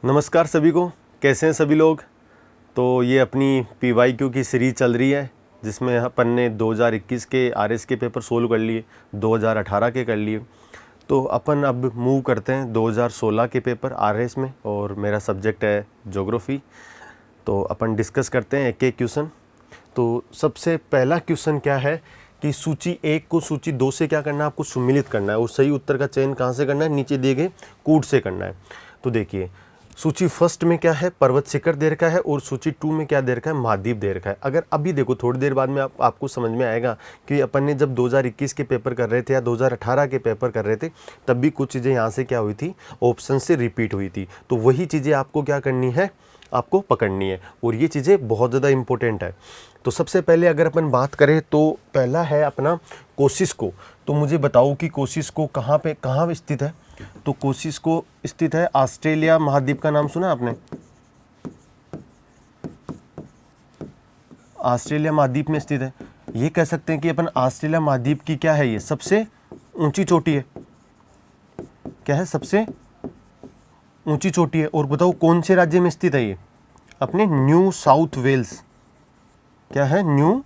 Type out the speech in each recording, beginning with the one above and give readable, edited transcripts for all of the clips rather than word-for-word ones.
नमस्कार सभी को, कैसे हैं सभी लोग। तो ये अपनी PYQ की सीरीज़ चल रही है जिसमें अपन ने 2021 के RS के पेपर सोल्व कर लिए, 2018 के कर लिए। तो अपन अब मूव करते हैं 2016 के पेपर RS में, और मेरा सब्जेक्ट है ज्योग्राफी। तो अपन डिस्कस करते हैं एक एक क्वेश्चन। तो सबसे पहला क्वेश्चन क्या है कि सूची 1 को सूची 2 से क्या करना है, आपको सम्मिलित करना है, और सही उत्तर का चयन कहाँ से करना है, नीचे दिए गए कूट से करना है। तो देखिए, सूची फर्स्ट में क्या है, पर्वत शिखर दे रखा है, और सूची 2 में क्या दे रखा है, महाद्वीप दे रखा है। अगर अभी देखो, थोड़ी देर बाद में आपको समझ में आएगा कि अपन ने जब 2021 के पेपर कर रहे थे या 2018 के पेपर कर रहे थे, तब भी कुछ चीज़ें यहाँ से क्या हुई थी, ऑप्शन से रिपीट हुई थी। तो वही चीज़ें आपको क्या करनी है, आपको पकड़नी है, और ये चीज़ें बहुत ज़्यादा इंपॉर्टेंट है। तो सबसे पहले अगर अपन बात करें तो पहला है अपना कोसिस्को। तो मुझे बताओ कि कोसिस्को कहाँ स्थित है। तो कोसिस्को स्थित है ऑस्ट्रेलिया महाद्वीप का नाम सुना आपने? ऑस्ट्रेलिया महाद्वीप में स्थित है। ये कह सकते हैं कि अपन ऑस्ट्रेलिया महाद्वीप की क्या है, ये सबसे ऊंची चोटी है। क्या है, सबसे ऊंची चोटी है। और बताओ कौन से राज्य में स्थित है ये, अपने न्यू साउथ वेल्स। क्या है, न्यू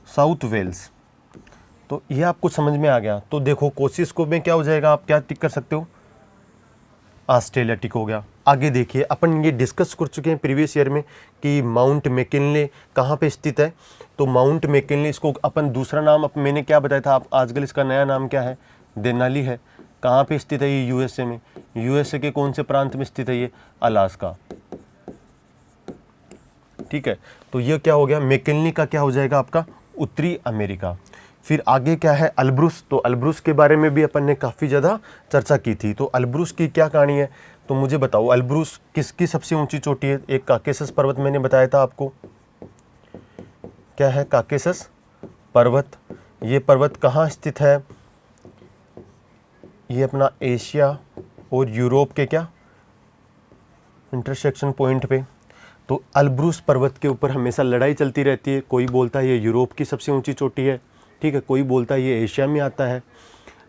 साउथ वेल्स। तो ये आपको समझ में आ गया। तो देखो कोसिस्को में क्या हो जाएगा, आप क्या टिक कर सकते हो, ऑस्ट्रेलिया टिक हो गया। आगे देखिए, अपन ये डिस्कस कर चुके हैं प्रीवियस ईयर में कि माउंट मैकिनले कहाँ पे स्थित है। तो माउंट मैकिनले, इसको अपन दूसरा नाम, मैंने क्या बताया था, आप आजकल इसका नया नाम क्या है, देनाली है। कहाँ पे स्थित है ये, यूएसए में। यूएसए के कौन से प्रांत में स्थित है ये, अलास्का। ठीक है, तो ये क्या हो गया, मैकिनले का क्या हो जाएगा आपका, उत्तरी अमेरिका। फिर आगे क्या है, अल्ब्रुस। तो अल्ब्रुस के बारे में भी अपन ने काफ़ी ज़्यादा चर्चा की थी। तो अल्ब्रुस की क्या कहानी है, तो मुझे बताओ अल्ब्रुस किसकी सबसे ऊंची चोटी है। एक काकेशस पर्वत मैंने बताया था आपको। क्या है, काकेशस पर्वत। ये पर्वत कहाँ स्थित है, ये अपना एशिया और यूरोप के क्या इंटरसेक्शन पॉइंट पे। तो अल्ब्रुस पर्वत के ऊपर हमेशा लड़ाई चलती रहती है। कोई बोलता है ये यूरोप की सबसे ऊंची चोटी है, ठीक है, कोई बोलता है ये एशिया में आता है।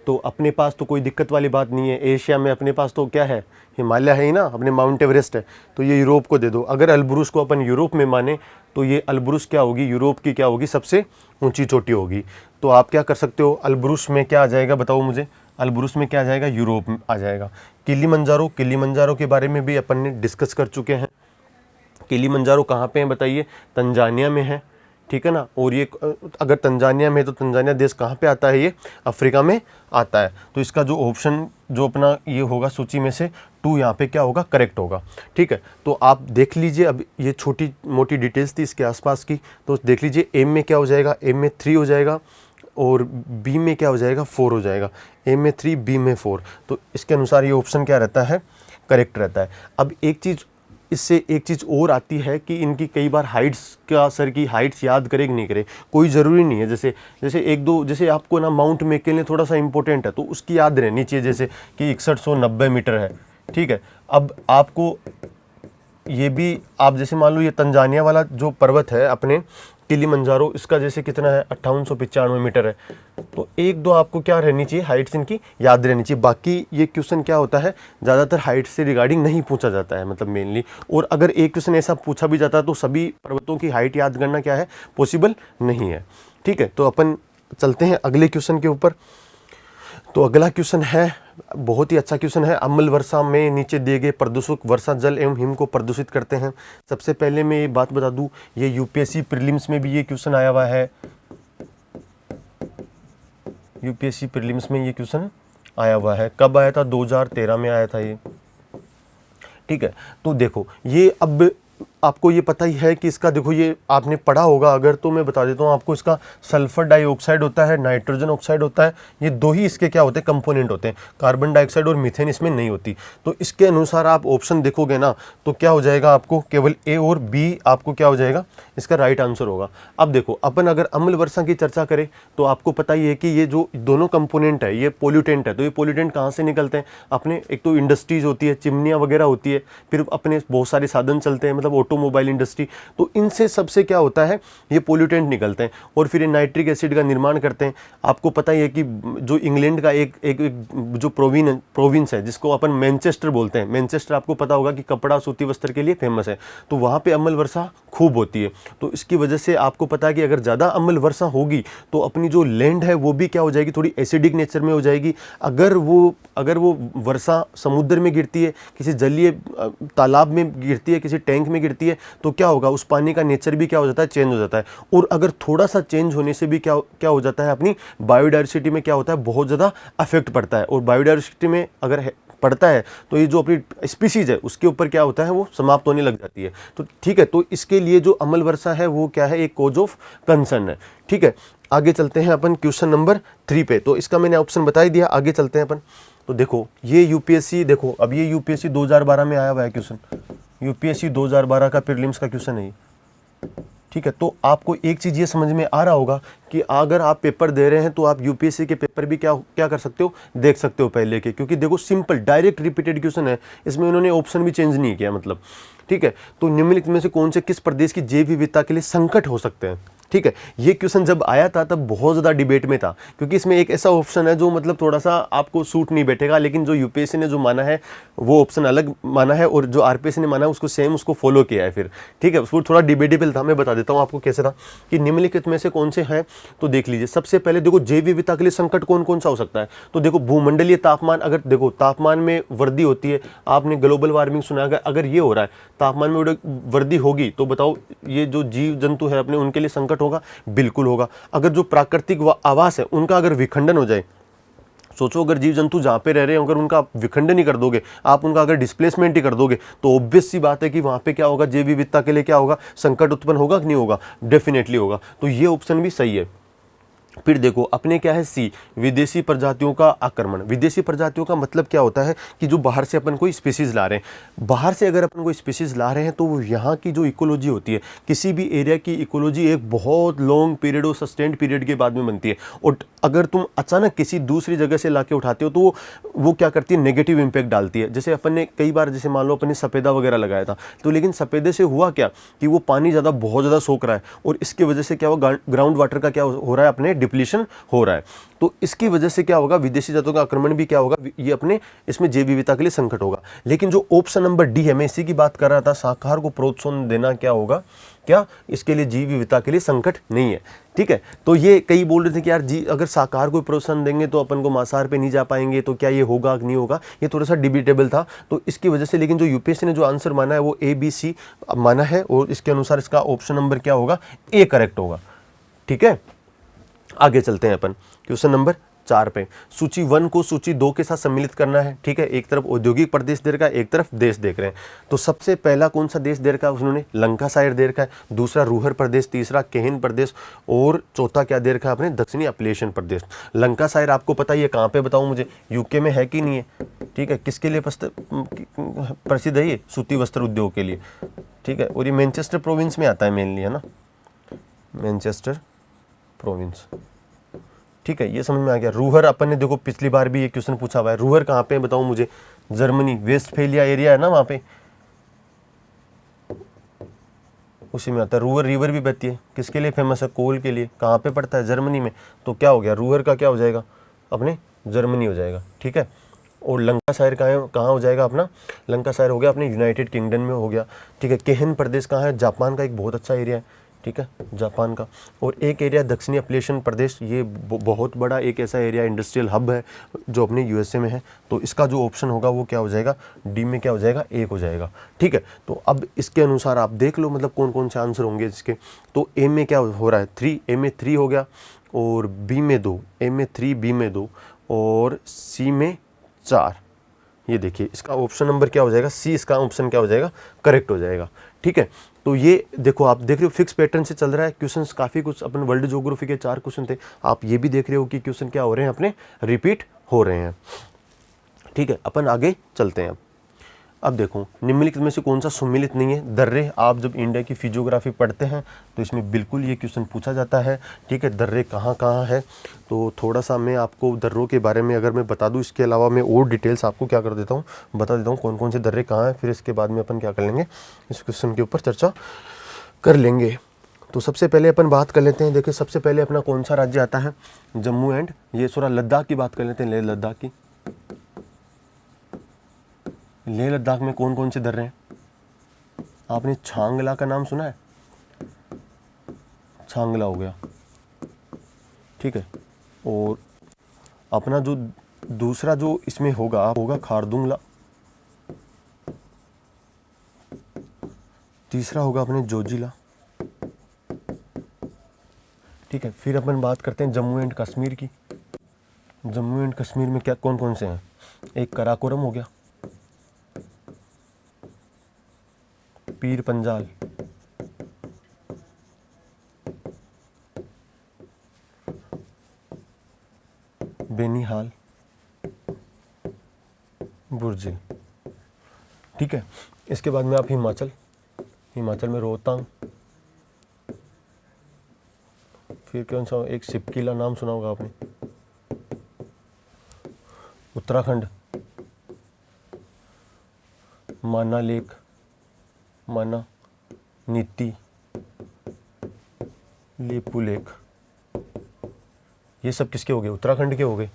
तो अपने पास तो कोई दिक्कत वाली बात नहीं है, एशिया में अपने पास तो क्या है, हिमालय है ही ना, अपने माउंट एवरेस्ट है। तो ये यूरोप को दे दो। अगर अल्ब्रुस को अपन यूरोप में माने तो ये अल्ब्रुस क्या होगी, यूरोप की क्या होगी, सबसे ऊंची चोटी होगी। तो आप क्या कर सकते हो, अल्ब्रुस में क्या आ जाएगा, बताओ मुझे, अल्ब्रुस में क्या आ जाएगा, यूरोप में आ जाएगा। किलिमंजारो के बारे में भी अपन ने डिस्कस कर चुके हैं। किलिमंजारो कहाँ पे है बताइए, तंजानिया में है, ठीक है ना। और ये अगर तंजानिया में है तो तंजानिया देश कहाँ पे आता है, ये अफ्रीका में आता है। तो इसका जो ऑप्शन जो अपना ये होगा सूची में से 2 यहाँ पे क्या होगा, करेक्ट होगा। ठीक है, तो आप देख लीजिए। अब ये छोटी मोटी डिटेल्स थी इसके आसपास की, तो देख लीजिए। एम में क्या हो जाएगा, एम में 3 हो जाएगा, और बी में क्या हो जाएगा, 4 हो जाएगा। एम में 3, बी में 4। तो इसके अनुसार ये ऑप्शन क्या रहता है, करेक्ट रहता है। अब इससे एक चीज़ और आती है कि इनकी कई बार हाइट्स का, सर की हाइट्स याद करे कि नहीं करे, कोई ज़रूरी नहीं है। जैसे एक दो, जैसे आपको ना माउंट मैकिनले थोड़ा सा इंपॉर्टेंट है तो उसकी याद रहनी चाहिए, जैसे कि 6190 मीटर है, ठीक है। अब आपको ये भी, आप जैसे मान लो ये तंजानिया वाला जो पर्वत है अपने किलिमंजारो, इसका जैसे कितना है, 5895 मीटर है। तो एक दो आपको क्या रहनी चाहिए, हाइट्स इनकी याद रहनी चाहिए। बाकी ये क्वेश्चन क्या होता है, ज़्यादातर हाइट से रिगार्डिंग नहीं पूछा जाता है, मतलब मेनली। और अगर एक क्वेश्चन ऐसा पूछा भी जाता है तो सभी पर्वतों की हाइट याद करना क्या है, पॉसिबल नहीं है। ठीक है, तो अपन चलते हैं अगले क्वेश्चन के ऊपर। तो अगला क्वेश्चन है, बहुत ही अच्छा क्वेश्चन है। अम्ल वर्षा में नीचे दिए गए प्रदूषक वर्षा जल एवं हिम को प्रदूषित करते हैं। सबसे पहले मैं ये बात बता दूं, ये यूपीएससी प्रीलिम्स में भी ये क्वेश्चन आया हुआ है। यूपीएससी प्रीलिम्स में ये क्वेश्चन आया हुआ है। कब आया था, 2013 में आया था ये। ठीक है, तो देखो ये, अब आपको ये पता ही है कि इसका, देखो ये आपने पढ़ा होगा अगर, तो मैं बता देता हूँ आपको। इसका सल्फर डाइऑक्साइड होता है, नाइट्रोजन ऑक्साइड होता है। ये 2 ही इसके क्या होते हैं, कंपोनेंट होते हैं। कार्बन डाइऑक्साइड और मीथेन इसमें नहीं होती। तो इसके अनुसार आप ऑप्शन देखोगे ना, तो क्या हो जाएगा, आपको केवल ए और बी आपको क्या हो जाएगा, इसका राइट आंसर होगा। अब देखो, अपन अगर अम्ल वर्षा की चर्चा करें तो आपको पता ही है कि ये जो दोनों कंपोनेंट है ये पोल्यूटेंट है। तो ये पोल्यूटेंट कहाँ से निकलते हैं, अपने एक तो इंडस्ट्रीज होती है, चिमनियाँ वगैरह होती है, फिर अपने बहुत सारे साधन चलते हैं, मतलब ऑटोमोबाइल इंडस्ट्री, तो इनसे सबसे क्या होता है, ये पोल्यूटेंट निकलते हैं और फिर ये नाइट्रिक एसिड का निर्माण करते हैं। आपको पता ही है कि जो इंग्लैंड का एक जो प्रोविंस है जिसको अपन मैनचेस्टर बोलते हैं, मैनचेस्टर आपको पता होगा कि कपड़ा सूती वस्त्र के लिए फेमस है, तो वहाँ पे अम्ल वर्षा खूब होती है। तो इसकी वजह से आपको पता है कि अगर ज़्यादा अम्ल वर्षा होगी तो अपनी जो लैंड है वो भी क्या हो जाएगी, थोड़ी एसिडिक नेचर में हो जाएगी। अगर वो वर्षा समुद्र में गिरती है, किसी जलीय तालाब में गिरती है, किसी टैंक में गिरती है, तो क्या होगा, उस पानी का नेचर भी क्या हो जाता है, चेंज हो जाता है। और अगर थोड़ा सा चेंज होने से भी क्या हो जाता है, अपनी बायोडाइवर्सिटी में क्या होता है, बहुत ज़्यादा अफेक्ट पड़ता है। और बायोडाइवर्सिटी में अगर पड़ता है तो ये जो अपनी स्पीसीज है उसके ऊपर क्या होता है, वो समाप्त होने लग जाती है। तो ठीक है, तो इसके लिए जो अम्ल वर्षा है वो क्या है, एक कॉज ऑफ कंसर्न है। ठीक है, आगे चलते हैं अपन क्वेश्चन नंबर 3 पे। तो इसका मैंने ऑप्शन बता ही दिया, आगे चलते हैं अपन। तो देखो ये यूपीएससी, देखो अब ये यूपीएससी 2012 में आया हुआ है क्वेश्चन, यूपीएससी 2012 का प्रीलिम्स का क्वेश्चन है ये। ठीक है, तो आपको एक चीज़ ये समझ में आ रहा होगा कि अगर आप पेपर दे रहे हैं तो आप यूपीएससी के पेपर भी क्या कर सकते हो, देख सकते हो पहले के, क्योंकि देखो सिंपल डायरेक्ट रिपीटेड क्वेश्चन है, इसमें उन्होंने ऑप्शन भी चेंज नहीं किया मतलब। ठीक है, तो निम्नलिखित में से कौन से किस प्रदेश की जैव विविधता के लिए संकट हो सकते हैं। ठीक है, ये क्वेश्चन जब आया था तब बहुत ज़्यादा डिबेट में था, क्योंकि इसमें एक ऐसा ऑप्शन है जो मतलब थोड़ा सा आपको सूट नहीं बैठेगा, लेकिन जो यूपीएससी ने जो माना है वो ऑप्शन अलग माना है और जो आरपीएससी ने माना है उसको सेम उसको फॉलो किया है फिर। ठीक है, वो थोड़ा डिबेटेबल था। मैं बता देता हूँ आपको कैसे था कि निम्नलिखित में से कौन से हैं, तो देख लीजिए। सबसे पहले देखो जैव विविधता के लिए संकट कौन कौन सा हो सकता है, तो देखो भूमंडलीय तापमान, अगर देखो तापमान में वृद्धि होती है, आपने ग्लोबल वार्मिंग सुना, अगर ये हो रहा है, तापमान में वृद्धि होगी, तो बताओ ये जो जीव जंतु है अपने, उनके लिए संकट होगा, बिल्कुल होगा। अगर जो प्राकृतिक आवास है उनका अगर विखंडन हो जाए, सोचो अगर जीव जंतु जहाँ पे रह रहे हैं अगर उनका विखंडन ही कर दोगे, आप उनका अगर डिस्प्लेसमेंट ही कर दोगे, तो ऑब्वियस सी बात है कि वहाँ पे क्या होगा, जैव विविधता के लिए क्या होगा, संकट उत्पन्न होगा कि नहीं होगा, डेफिनेटली होगा। तो ये ऑप्शन भी सही है। फिर देखो अपने क्या है सी, विदेशी प्रजातियों का आक्रमण। विदेशी प्रजातियों का मतलब क्या होता है कि जो बाहर से अपन कोई स्पीसीज ला रहे हैं, बाहर से अगर अपन कोई स्पीसीज ला रहे हैं तो वो यहाँ की जो इकोलॉजी होती है, किसी भी एरिया की इकोलॉजी एक बहुत लॉन्ग पीरियड और सस्टेंड पीरियड के बाद में बनती है। और अगर तुम अचानक किसी दूसरी जगह से ला के उठाते हो तो वो क्या करती है, नेगेटिव इंपैक्ट डालती है। जैसे अपन ने कई बार, जैसे मान लो अपन ने सफेदा वगैरह लगाया था, तो लेकिन सफेदे से हुआ क्या कि वो पानी बहुत ज़्यादा सोख रहा है और इसकी वजह से क्या हुआ, ग्राउंड वाटर का क्या हो रहा है, अपने डिप्लीशन हो रहा है। तो इसकी वजह से क्या होगा, विदेशी जातों का आक्रमण भी क्या होगा, ये अपने इसमें जैव विविधता के लिए संकट होगा। लेकिन जो ऑप्शन नंबर डी है, मैं इसी की बात कर रहा था, शाकाहार को प्रोत्साहन देना क्या होगा, क्या इसके लिए जैव विविधता के लिए संकट नहीं है। ठीक है, तो ये कई बोल रहे थे कि यार जी अगर शाकाहार को प्रोत्साहन देंगे तो अपन को मांसाहार पे नहीं जा पाएंगे, तो क्या ये होगा कि नहीं होगा, ये थोड़ा सा डिबेटेबल था। तो इसकी वजह से, लेकिन जो यूपीएससी ने जो आंसर माना है वो ABC माना है और इसके अनुसार इसका ऑप्शन नंबर क्या होगा, A करेक्ट होगा। ठीक है, आगे चलते हैं अपन क्वेश्चन नंबर 4 पे। सूची 1 को सूची 2 के साथ सम्मिलित करना है। ठीक है, एक तरफ औद्योगिक प्रदेश दे रखा है, एक तरफ देश देख रहे हैं। तो सबसे पहला कौन सा देश दे रखा है उन्होंने, लंकाशायर दे रखा है, दूसरा रूहर प्रदेश, तीसरा केहन प्रदेश और चौथा क्या दे रखा है अपने, दक्षिणी अपलेशन प्रदेश। लंकाशायर आपको पता ही है कहाँ पे, बताऊँ मुझे, यूके में है कि नहीं है। ठीक है, किसके लिए प्रसिद्ध है ये, सूती वस्त्र उद्योग के लिए। ठीक है, और ये मैनचेस्टर प्रोविंस में आता है मेनली, है ना, मैनचेस्टर प्रोविंस। ठीक है, ये समझ में आ गया। रूहर अपन ने देखो पिछली बार भी ये क्वेश्चन पूछा हुआ है, रूहर कहाँ पे है बताओ मुझे, जर्मनी, वेस्टफेलिया एरिया है ना वहाँ पे, उसी में आता है। रूहर रिवर भी बहती है, किसके लिए फेमस है, कोल के लिए। कहाँ पे पड़ता है, जर्मनी में। तो क्या हो गया, रूहर का क्या हो जाएगा, अपने जर्मनी हो जाएगा। ठीक है, और लंकाशायर कहाँ हो जाएगा अपना, लंकाशायर हो गया अपने यूनाइटेड किंगडम में हो गया। ठीक है, केहन प्रदेश कहाँ है, जापान का एक बहुत अच्छा एरिया है। ठीक है, जापान का। और एक एरिया दक्षिणी अपलेशन प्रदेश, ये बहुत बड़ा एक ऐसा एरिया, इंडस्ट्रियल हब है जो अपने यूएसए में है। तो इसका जो ऑप्शन होगा वो क्या हो जाएगा, डी में क्या हो जाएगा, एक हो जाएगा। ठीक है, तो अब इसके अनुसार आप देख लो मतलब कौन कौन से आंसर होंगे इसके। तो ए में क्या हो रहा है, 3, ए में 3 हो गया, और बी में 2, ए में 3, बी में 2 और सी में 4। ये देखिए इसका ऑप्शन नंबर क्या हो जाएगा, सी इसका ऑप्शन क्या हो जाएगा, करेक्ट हो जाएगा। ठीक है, तो ये देखो आप देख रहे हो फिक्स पैटर्न से चल रहा है क्वेश्चंस, काफ़ी कुछ अपन वर्ल्ड ज्योग्राफी के 4 क्वेश्चन थे, आप ये भी देख रहे हो कि क्वेश्चन क्या हो रहे हैं अपने, रिपीट हो रहे हैं। ठीक है, अपन आगे चलते हैं। अब देखो निम्नलिखित में से कौन सा सुमिलित नहीं है। दर्रे, आप जब इंडिया की फिजियोग्राफी पढ़ते हैं तो इसमें बिल्कुल ये क्वेश्चन पूछा जाता है, ठीक है। दर्रे कहाँ कहाँ है, तो थोड़ा सा मैं आपको दर्रों के बारे में अगर मैं बता दूं, इसके अलावा मैं और डिटेल्स आपको क्या कर देता हूँ, बता देता हूँ कौन कौन से दर्रे कहाँ हैं। फिर इसके बाद में अपन क्या कर लेंगे, इस क्वेश्चन के ऊपर चर्चा कर लेंगे। तो सबसे पहले अपन बात कर लेते हैं। देखिए सबसे पहले अपना कौन सा राज्य आता है, जम्मू एंड ये थोड़ा लद्दाख की बात कर लेते हैं, लेह लद्दाख की। लेह लद्दाख में कौन कौन से दर्रे हैं, आपने छांगला का नाम सुना है, छांगला हो गया, ठीक है। और अपना जो दूसरा जो इसमें होगा खारदुंगला, तीसरा होगा अपने जोजिला, ठीक है। फिर अपन बात करते हैं जम्मू एंड कश्मीर की। जम्मू एंड कश्मीर में क्या कौन कौन से हैं, एक कराकोरम हो गया, पीर पंजाल, बेनीहाल, बुर्जिल, ठीक है। इसके बाद में आप हिमाचल में रोहतांग, फिर कौन सा, एक सिपकिला नाम सुना होगा आपने, उत्तराखंड माना लेक, माना, नीति, लेपू लेक, ये सब किसके हो गए, उत्तराखंड के हो गए।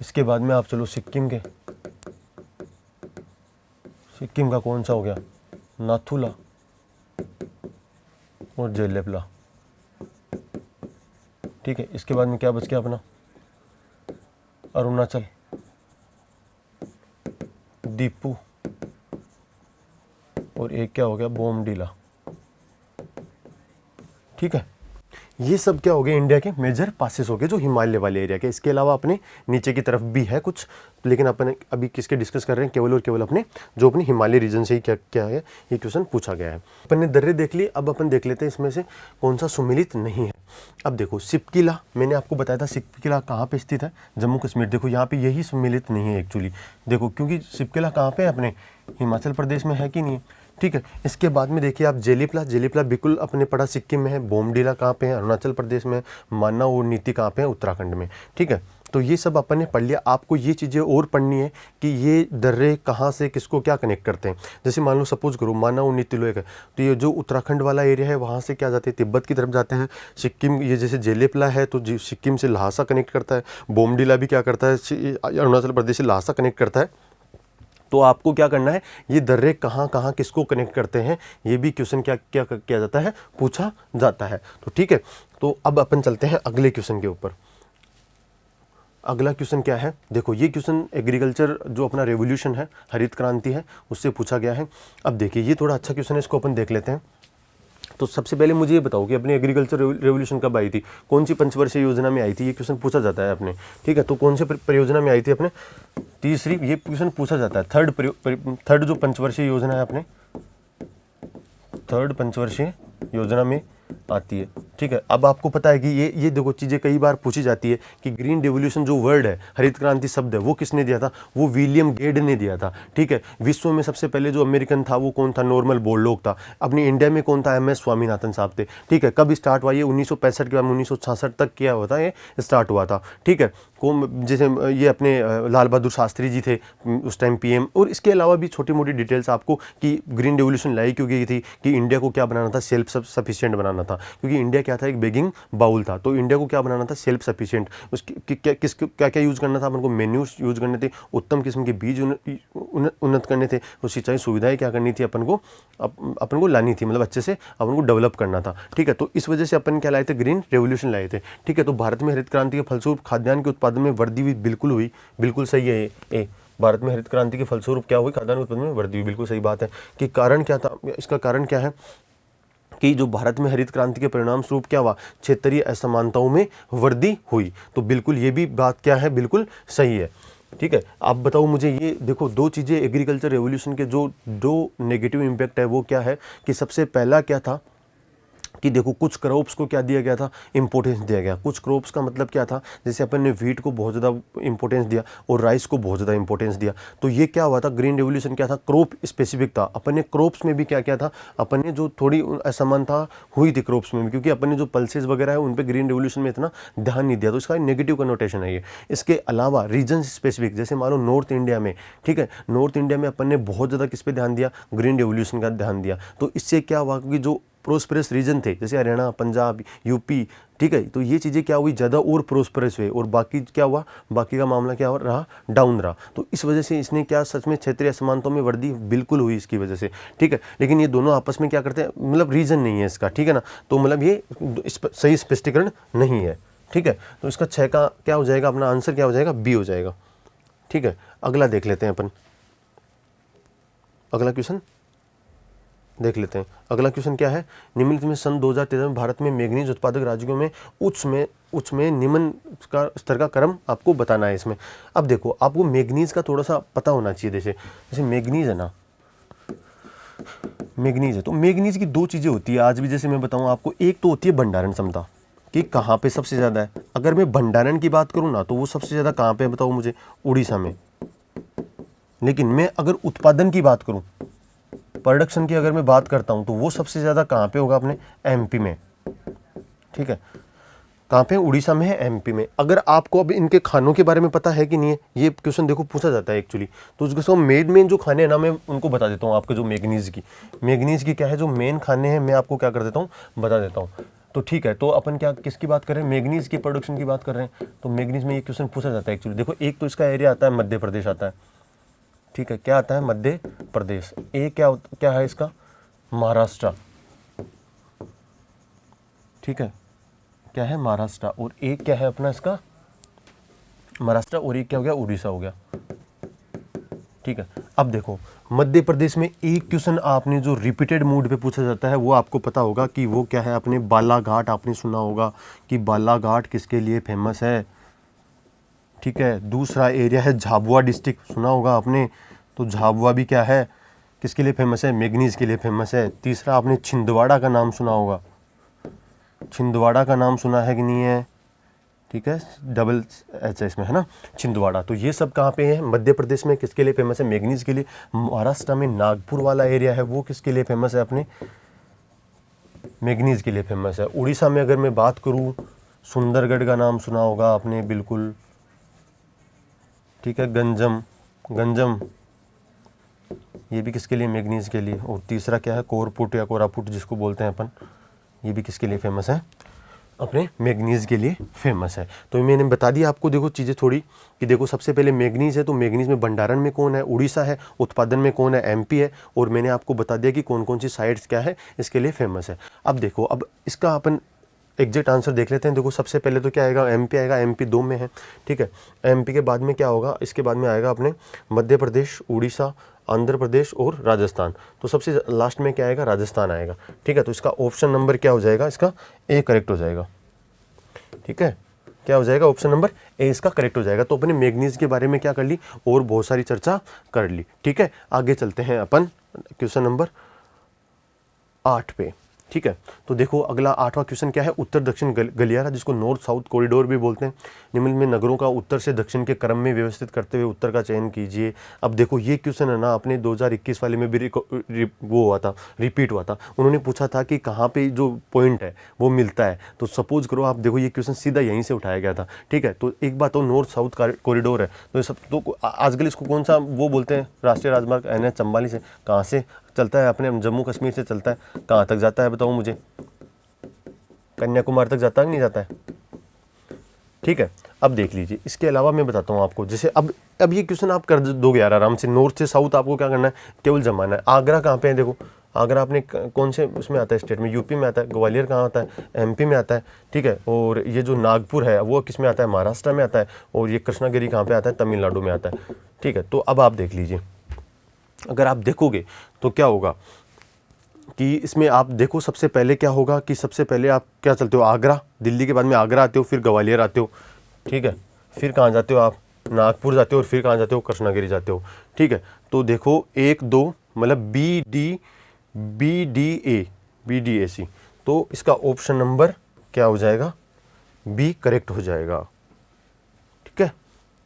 इसके बाद में आप चलो सिक्किम के, सिक्किम का कौन सा हो गया, नाथुला और जेलेपला, ठीक है। इसके बाद में क्या बच गया अपना, अरुणाचल, दीपू, और एक क्या हो गया, बोमडीला, ठीक है। ये सब क्या हो गए, इंडिया के मेजर पासेस हो गए जो हिमालय वाले एरिया के। इसके अलावा अपने नीचे की तरफ भी है कुछ, लेकिन अपन अभी किसके डिस्कस कर रहे हैं, केवल और केवल अपने जो अपने हिमालय रीजन से ही क्या क्या है ये क्वेश्चन पूछा गया है। अपन ने दर्रे देख लिए, अब अपन देख लेते हैं इसमें से कौन सा सुमिलित नहीं है। अब देखो सिपकिला, मैंने आपको बताया था सिपकिला कहाँ पे स्थित है, जम्मू कश्मीर। देखो यहाँ पे यही सुमिलित नहीं है एक्चुअली, देखो क्योंकि सिपकिला कहाँ पे है, अपने हिमाचल प्रदेश में है कि नहीं है, ठीक है। इसके बाद में देखिए आप जेलीपला बिल्कुल अपने पड़ा सिक्किम में है, बोमडीला कहाँ पे है, अरुणाचल प्रदेश में, माना और नीति कहाँ पे है, उत्तराखंड में, ठीक है। तो ये सब अपन ने पढ़ लिया। आपको ये चीज़ें और पढ़नी है कि ये दर्रे कहाँ से किसको क्या कनेक्ट करते हैं। जैसे मान लो सपोज करो माना और नीति लोग है, तो ये जो उत्तराखंड वाला एरिया है वहाँ से क्या जाते हैं, तिब्बत की तरफ जाते हैं। सिक्किम, ये जैसे जेलेपला है तो सिक्किम से लहासा कनेक्ट करता है, बोमडीला भी क्या करता है, अरुणाचल प्रदेश से लहासा कनेक्ट करता है। तो आपको क्या करना है, ये दर्रे कहाँ कहाँ किसको कनेक्ट करते हैं, ये भी क्वेश्चन क्या क्या किया जाता है, पूछा जाता है। तो ठीक है, तो अब अपन चलते हैं अगले क्वेश्चन के ऊपर। अगला क्वेश्चन क्या है, देखो ये क्वेश्चन एग्रीकल्चर जो अपना रेवोल्यूशन है, हरित क्रांति है, उससे पूछा गया है। अब देखिए ये थोड़ा अच्छा क्वेश्चन है, इसको अपन देख लेते हैं। तो सबसे पहले मुझे ये बताओ कि अपनी एग्रीकल्चर रेवोल्यूशन कब आई थी, कौन सी पंचवर्षीय योजना में आई थी, ये क्वेश्चन पूछा जाता है अपने, ठीक है। तो कौन से परियोजना में आई थी अपने, तीसरी, ये क्वेश्चन पूछा जाता है। थर्ड जो पंचवर्षीय योजना है अपने, थर्ड पंचवर्षीय योजना में आती है, ठीक है। अब आपको पता है कि ये देखो चीज़ें कई बार पूछी जाती है कि ग्रीन रेवोल्यूशन जो वर्ड है, हरित क्रांति शब्द है, वो किसने दिया था, वो विलियम गेड ने दिया था, ठीक है। विश्व में सबसे पहले जो अमेरिकन था वो कौन था, नॉर्मन बोरलॉग था। अपनी इंडिया में कौन था, एम.एस. स्वामीनाथन साहब थे, ठीक है। कब स्टार्ट हुआ ये, 1965 के बाद 1966 तक क्या हुआ था, ये स्टार्ट हुआ था, ठीक है। जैसे ये अपने लाल बहादुर शास्त्री जी थे उस टाइम पीएम। और इसके अलावा भी छोटी मोटी डिटेल्स आपको कि ग्रीन रेवोल्यूशन लाई क्यों गई थी, कि इंडिया को क्या बनाना था, सेल्फ सफिशिएंट बनाना था, क्योंकि इंडिया क्या था, एक बेगिंग बाउल था। तो इंडिया को क्या बनाना था, सेल्फ सफिशिएंट। उसकी क्या क्या यूज़ करना था, अपन को मेन्यूज यूज़ करने थे, उत्तम किस्म के बीज उन्नत करने थे, तो सिंचाई सुविधाएं क्या करनी थी, अपन को लानी थी, मतलब अच्छे से अपन को डेवलप करना था, ठीक है। तो इस वजह से अपन क्या लाए थे, ग्रीन रेवोल्यूशन लाए थे, ठीक है। तो भारत में हरित क्रांति के फलस्वरूप खाद्यान्न के उत्पादन में वृद्धि हुई, बिल्कुल हुई, बिल्कुल सही है ये। भारत में हरित क्रांति के फलस्वरूप क्या हुई, खाद्यान्न उत्पादन में वृद्धि हुई, बिल्कुल सही बात है। कि कारण क्या था, इसका कारण क्या है कि जो भारत में हरित क्रांति के परिणाम स्वरूप क्या हुआ, क्षेत्रीय असमानताओं में वृद्धि हुई। तो बिल्कुल ये भी बात क्या है, बिल्कुल सही है, ठीक है। आप बताओ मुझे, ये देखो दो चीज़ें एग्रीकल्चर रेवोल्यूशन के जो दो नेगेटिव इम्पैक्ट है वो क्या है, कि सबसे पहला क्या था कि देखो कुछ क्रॉप्स को क्या दिया गया था, इंपॉर्टेंस दिया गया। कुछ क्रॉप्स का मतलब क्या था, जैसे अपन ने व्हीट को बहुत ज़्यादा इंपॉर्टेंस दिया और राइस को बहुत ज़्यादा इंपॉर्टेंस दिया। तो ये क्या हुआ था, ग्रीन रेवोल्यूशन क्या था, क्रॉप स्पेसिफिक था। अपन ने क्रॉप्स में भी क्या किया था, अपन ने जो थोड़ी असमानता हुई थी क्रॉप्स में भी, क्योंकि अपन ने जो पल्सेस वगैरह है उन पर ग्रीन रेवोल्यूशन में इतना ध्यान नहीं दिया, तो इसका नेगेटिव कनोटेशन है ये। इसके अलावा रीजन स्पेसिफिक, जैसे मान लो नॉर्थ इंडिया में, ठीक है, नॉर्थ इंडिया में अपन ने बहुत ज़्यादा किस पे ध्यान दिया, ग्रीन रेवोल्यूशन का ध्यान दिया। तो इससे क्या हुआ, क्योंकि जो प्रोस्परस रीजन थे जैसे हरियाणा, पंजाब, यूपी, ठीक है, तो ये चीज़ें क्या हुई, ज़्यादा और प्रोस्परस हुए, और बाकी क्या हुआ, बाकी का मामला क्या रहा, डाउन रहा। तो इस वजह से इसने क्या, सच में क्षेत्रीय असमानताओं में वृद्धि बिल्कुल हुई इसकी वजह से, ठीक है। लेकिन ये दोनों आपस में क्या करते हैं, मतलब रीजन नहीं है इसका, ठीक है ना, तो मतलब ये सही स्पष्टीकरण नहीं है, ठीक है। तो इसका 6 का क्या हो जाएगा, अपना आंसर क्या हो जाएगा, बी हो जाएगा, ठीक है। अगला देख लेते हैं अपन, अगला क्वेश्चन देख लेते हैं। अगला क्वेश्चन क्या है, निम्नलिखित में सन 2013 में भारत में मैंगनीज उत्पादक राज्यों में उच्च में निम्न का स्तर का क्रम आपको बताना है इसमें। अब देखो, आपको मैंगनीज का थोड़ा सा पता होना चाहिए। जैसे मैंगनीज है ना, मैंगनीज है, तो मैंगनीज की 2 चीज़ें होती है आज भी, जैसे मैं बताऊँ आपको। एक तो होती है भंडारण क्षमता, कि कहाँ पे सबसे ज़्यादा है। अगर मैं भंडारण की बात करूँ ना, तो वो सबसे ज़्यादा कहाँ पे है बताओ मुझे, उड़ीसा में। लेकिन मैं अगर उत्पादन की बात करूँ, प्रोडक्शन की अगर मैं बात करता हूं, तो वो सबसे ज़्यादा कहाँ पे होगा, अपने एमपी में, ठीक है। कहाँ पे, उड़ीसा में है, एमपी में। अगर आपको अब इनके खानों के बारे में पता है कि नहीं है, ये क्वेश्चन देखो पूछा जाता है एक्चुअली, तो उसके मेन जो खाने हैं ना, मैं उनको बता देता हूँ आपको। जो मैंगनीज की क्या है, जो मेन खाने हैं, मैं आपको क्या कर देता हूँ, बता देता हूँ। तो ठीक है, तो अपन क्या किसकी बात कर रहे हैं, मैंगनीज की प्रोडक्शन की बात कर रहे हैं। तो मैंगनीज में ये क्वेश्चन पूछा जाता है एक्चुअली। देखो, एक तो इसका एरिया आता है, मध्य प्रदेश आता है, ठीक है, क्या आता है, मध्य प्रदेश। ए क्या है इसका, महाराष्ट्र, ठीक है, क्या है, महाराष्ट्र। और एक क्या है अपना इसका, महाराष्ट्र, और एक क्या हो गया, उड़ीसा हो गया, ठीक है। अब देखो, मध्य प्रदेश में एक क्वेश्चन आपने जो रिपीटेड मोड पे पूछा जाता है, वो आपको पता होगा कि वो क्या है, अपने बालाघाट। आपने सुना होगा कि बालाघाट किसके लिए फेमस है, ठीक है। दूसरा एरिया है झाबुआ डिस्ट्रिक्ट, सुना होगा आपने, तो झाबुआ भी क्या है, किसके लिए फेमस है, मैंगनीज के लिए फेमस है। तीसरा आपने छिंदवाड़ा का नाम सुना होगा, छिंदवाड़ा का नाम सुना है कि नहीं है, ठीक है, डबल एच है इसमें, है ना, छिंदवाड़ा। तो ये सब कहाँ पे है, मध्य प्रदेश में किसके लिए फेमस है, मैंगनीज के लिए। महाराष्ट्र में नागपुर वाला एरिया है, वो किसके लिए फेमस है, अपने मैंगनीज के लिए फेमस है। उड़ीसा में अगर मैं बात करूँ, सुंदरगढ़ का नाम सुना होगा आपने, बिल्कुल, ठीक है। गंजम, ये भी किसके लिए, मैंगनीज के लिए। और तीसरा क्या है, कोरपुट या कोरापुट जिसको बोलते हैं अपन, ये भी किसके लिए फेमस है, अपने मैंगनीज के लिए फेमस है। तो मैंने बता दिया आपको, देखो चीज़ें थोड़ी, कि देखो सबसे पहले मैंगनीज है, तो मैंगनीज में भंडारण में कौन है, उड़ीसा है। उत्पादन में कौन है, एमपी है। और मैंने आपको बता दिया कि कौन कौन सी साइट्स क्या है इसके लिए फेमस है। अब देखो, अब इसका अपन एग्जैक्ट आंसर देख लेते हैं। देखो, सबसे पहले तो क्या आएगा, एमपी आएगा, एमपी 2 में है, ठीक है। एमपी के बाद में क्या होगा, इसके बाद में आएगा अपने मध्य प्रदेश, उड़ीसा, आंध्र प्रदेश और राजस्थान। तो सबसे लास्ट में क्या आएगा, राजस्थान आएगा, ठीक है। तो इसका ऑप्शन नंबर क्या हो जाएगा, इसका ए करेक्ट हो जाएगा, ठीक है। क्या हो जाएगा, ऑप्शन नंबर ए इसका करेक्ट हो जाएगा। तो अपने मैंगनीज के बारे में क्या कर ली, और बहुत सारी चर्चा कर ली, ठीक है। आगे चलते हैं अपन क्वेश्चन नंबर 8 पे, ठीक है। तो देखो, अगला 8वां क्वेश्चन क्या है, उत्तर दक्षिण गलियारा, जिसको नॉर्थ साउथ कॉरिडोर भी बोलते हैं। निम्नलिखित में नगरों का उत्तर से दक्षिण के क्रम में व्यवस्थित करते हुए उत्तर का चयन कीजिए। अब देखो, ये क्वेश्चन है ना, अपने 2021 वाले में भी वो हुआ था, रिपीट हुआ था। उन्होंने पूछा था कि कहाँ पे जो पॉइंट है वो मिलता है। तो सपोज करो आप देखो, ये क्वेश्चन सीधा यहीं से उठाया गया था, ठीक है। तो एक बात तो नॉर्थ साउथ कॉरिडोर है, तो सब तो आजकल इसको कौन सा वो बोलते हैं, राष्ट्रीय राजमार्ग NH 44 से कहाँ से चलता है, अपने जम्मू कश्मीर से चलता है, कहाँ तक जाता है बताओ मुझे, कन्याकुमारी तक जाता है कि नहीं जाता है, ठीक है। अब देख लीजिए, इसके अलावा मैं बताता हूँ आपको। जैसे अब ये क्वेश्चन आप कर दोगे यार आराम से, नॉर्थ से साउथ आपको क्या करना है, केवल जमाना है। आगरा कहाँ पे है, देखो आगरा अपने कौन से उसमें आता है, स्टेट में, यूपी में आता है। ग्वालियर कहाँ आता है, एमपी में आता है, ठीक है। और ये जो नागपुर है वो किस में आता है, महाराष्ट्र में आता है। और ये कृष्णागिरी कहाँ पे आता है, तमिलनाडु में आता है, ठीक है। तो अब आप देख लीजिए, अगर आप देखोगे तो क्या होगा कि इसमें आप देखो, सबसे पहले क्या होगा कि सबसे पहले आप क्या चलते हो, आगरा, दिल्ली के बाद में आगरा आते हो, फिर ग्वालियर आते हो, ठीक है। फिर कहाँ जाते हो आप, नागपुर जाते हो, और फिर कहाँ जाते हो, कृष्णागिरी जाते हो, ठीक है। तो देखो 1 2 मतलब बी डी ए सी, तो इसका ऑप्शन नंबर क्या हो जाएगा, बी करेक्ट हो जाएगा।